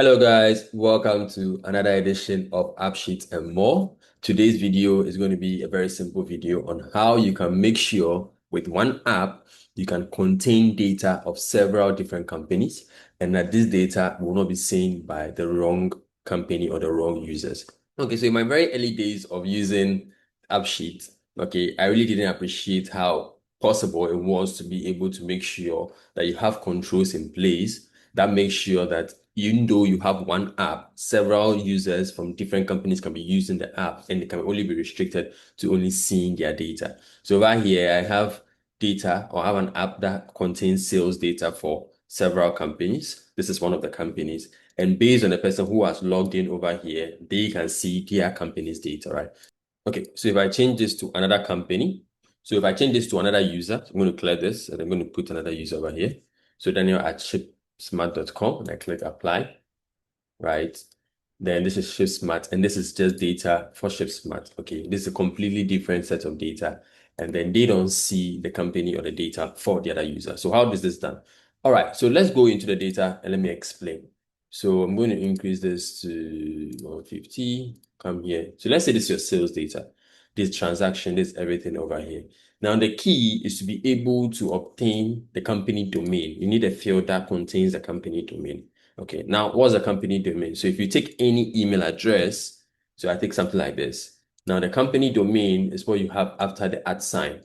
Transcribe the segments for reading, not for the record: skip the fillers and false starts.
Hello guys, welcome to another edition of AppSheet and more. Today's video is going to be a very simple video on how you can make sure with one app you can contain data of several different companies and that this data will not be seen by the wrong company or the wrong users. Okay, so in my very early days of using AppSheet, okay, I really didn't appreciate how possible it was to be able to make sure that you have controls in place that makes sure that even though you have one app, several users from different companies can be using the app and they can only be restricted to only seeing their data. So over here, I have data or I have an app that contains sales data for several companies. This is one of the companies. And based on the person who has logged in over here, they can see their company's data, right? Okay, so if I change this to another company, so if I change this to another user, I'm going to clear this and I'm going to put another user over here. So Daniel at shipsmart.com and I click apply, right? Then this is ShipSmart and this is just data for ShipSmart. Okay, this is a completely different set of data. And then they don't see the company or the data for the other user. So how is this done? All right, so let's go into the data and let me explain. So I'm going to increase this to 150. Come here. So let's say this is your sales data. This transaction, this everything over here. Now the key is to be able to obtain the company domain. You need a field that contains the company domain. Okay, now what's a company domain? So if you take any email address, so I take something like this. Now the company domain is what you have after the @ sign.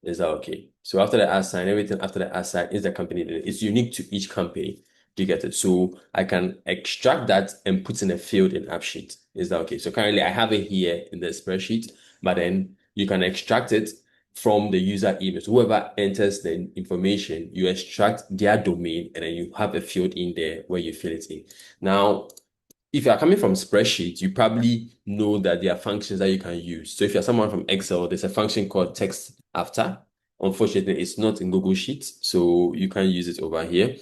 Is that okay? So after the @ sign, everything after the @ sign is the company domain. It's unique to each company. Do you get it? So I can extract that and put in a field in AppSheet. Is that okay? So currently I have it here in the spreadsheet, but then you can extract it from the user email. So whoever enters the information, you extract their domain and then you have a field in there where you fill it in. Now, if you are coming from spreadsheet, you probably know that there are functions that you can use. So if you're someone from Excel, there's a function called text after. Unfortunately, it's not in Google Sheets, so you can't use it over here.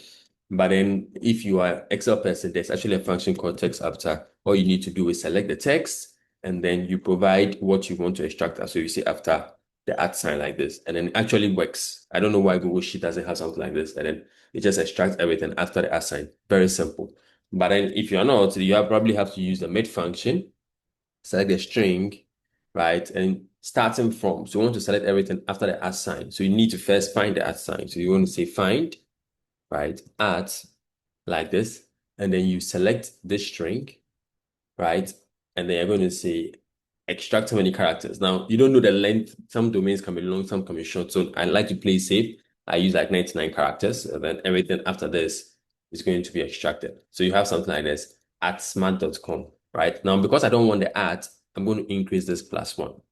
But then if you are Excel person, there's actually a function called text after. All you need to do is select the text and then you provide what you want to extract. So you say after the @ sign like this, and then it actually works. I don't know why Google Sheet doesn't have something like this, and then it just extracts everything after the @ sign. Very simple. But then if you're not, probably have to use the mid function, select the string, right? And starting from, so you want to select everything after the @ sign. So you need to first find the @ sign. So you want to say find, right? At like this, and then you select this string, right? And then you're going to say extract how many characters. Now, you don't know the length. Some domains can be long, some can be short. So I like to play safe. I use like 99 characters, and then everything after this is going to be extracted. So you have something like this at smart.com, right? Now, because I don't want the at, I'm going to increase this +1.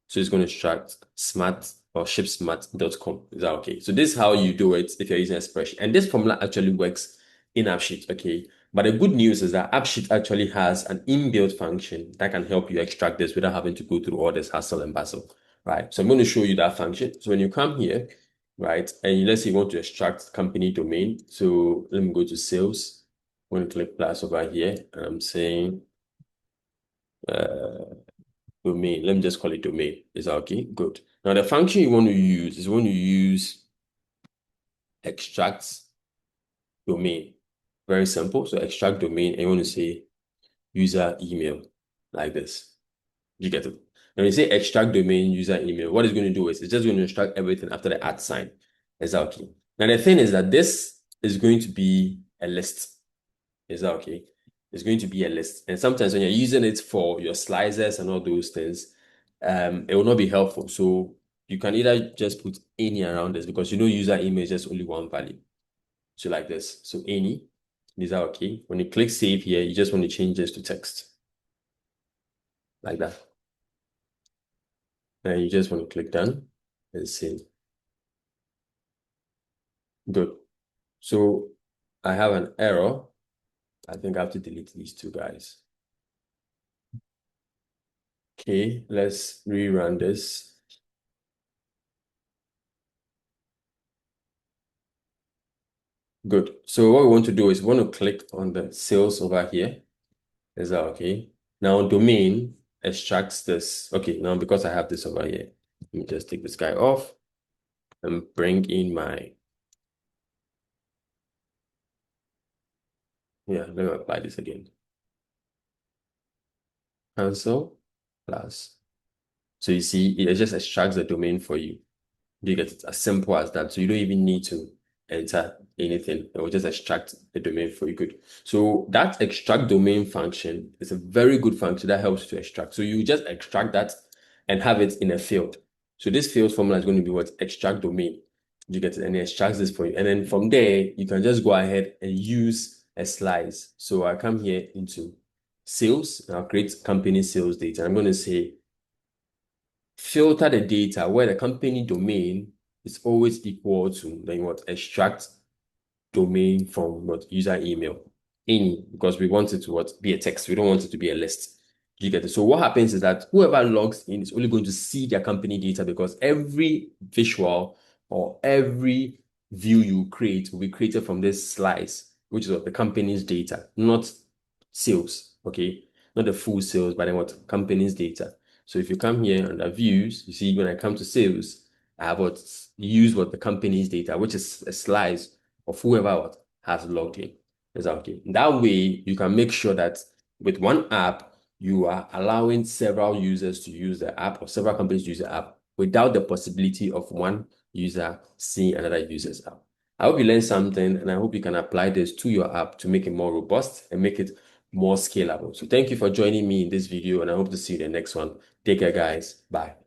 So it's going to extract smart or shipsmart.com. Is that okay? So this is how you do it if you're using a spreadsheet. And this formula actually works in AppSheet, okay? But the good news is that AppSheet actually has an inbuilt function that can help you extract this without having to go through all this hassle and bustle, right? So I'm going to show you that function. So when you come here, right, and let's say you want to extract company domain. So let me go to sales. I'm going to click plus over here, and I'm saying domain. Let me just call it domain. Is that okay? Good. Now the function you want to use is you want to use extract domain. Very simple. So extract domain, and you want to say user email like this. You get it? Now when you say extract domain user email, what it's going to do is it's just going to extract everything after the @ sign. Is that okay? Now the thing is that this is going to be a list. Is that okay? It's going to be a list. And sometimes when you're using it for your slicers and all those things, it will not be helpful. So you can either just put any around this because you know user email is just only one value. So like this. So any, these are okay. When you click save here, you just want to change this to text. Like that. And you just want to click done and save. Good. So I have an error. I think I have to delete these two guys. Okay, let's rerun this. Good. So what we want to do is we want to click on the sales over here. Is that okay? Now domain extracts this. Okay, now because I have this over here, let me just take this guy off and bring in my Yeah, let me apply this again. Cancel plus. So you see, it just extracts the domain for you. You get it as simple as that. So you don't even need to enter anything. It will just extract the domain for you. Good. So that extract domain function is a very good function that helps to extract. So you just extract that and have it in a field. So this field formula is going to be what? Extract domain. You get it, and it extracts this for you. And then from there, you can just go ahead and use a slice. So I come here into sales, and I'll create company sales data. I'm going to say filter the data where the company domain is always equal to then what extract domain from what user email any because we want it to what be a text. We don't want it to be a list. You get it? So what happens is that whoever logs in is only going to see their company data because every visual or every view you create will be created from this slice, which is what the company's data, not sales. Okay, not the full sales, but then what company's data. So if you come here under views, you see when I come to sales, I have what use what the company's data, which is a slice of whoever what has logged in. Is that okay? That way you can make sure that with one app, you are allowing several users to use the app or several companies to use the app without the possibility of one user seeing another user's app. I hope you learned something and I hope you can apply this to your app to make it more robust and make it more scalable. So thank you for joining me in this video and I hope to see you in the next one. Take care, guys. Bye.